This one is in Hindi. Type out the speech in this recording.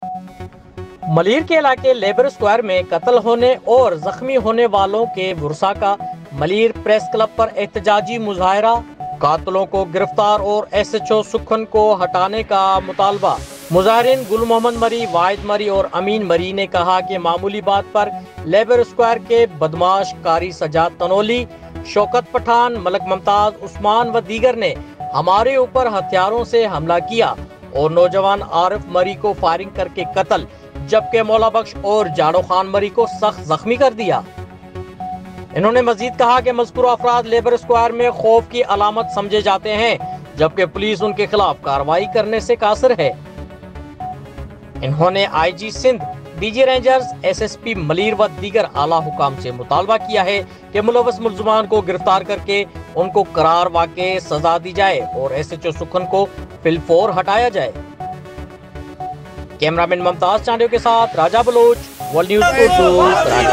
मलीर के इलाके लेबर स्क्वायर में कत्ल होने और जख्मी होने वालों के वर्सा का मलीर प्रेस क्लब पर एहतजाजी मुजाहरा। कातलों को गिरफ्तार और SHO सुखन को हटाने का मुतालबा। मुजाहरीन गुल मोहम्मद मरी, वाहिद मरी और अमीन मरी ने कहा कि मामूली बात पर लेबर स्क्वायर के बदमाश कारी सजाद तनोली, शौकत पठान, मलक मुमताज, उस्मान व दीगर ने हमारे ऊपर हथियारों से हमला किया और नौजवान आरिफ मरी को फायरिंग करके कत्ल, जबकि मौला बख्श और जाड़ो खान मरी को सख्त जख्मी कर दिया। इन्होंने मजीद कहा कि मज़कूरा अफराद लेबर स्क्वायर में खौफ की अलामत समझे जाते हैं, जबकि पुलिस उनके खिलाफ कार्रवाई करने से कासिर है। इन्होंने IG Sindh, DG rangers, SSP Malir व दीगर आला हुकाम से मुतालबा किया है कि मुलव्वस मुल्ज़िमान को गिरफ्तार करके उनको करार वाक़े सजा दी जाए और SHO सुखन को फिलफौर हटाया जाए। कैमरामैन मुमताज चांडियों के साथ राजा बलोच, वर्ल्ड न्यूज़ उर्दू, कराची।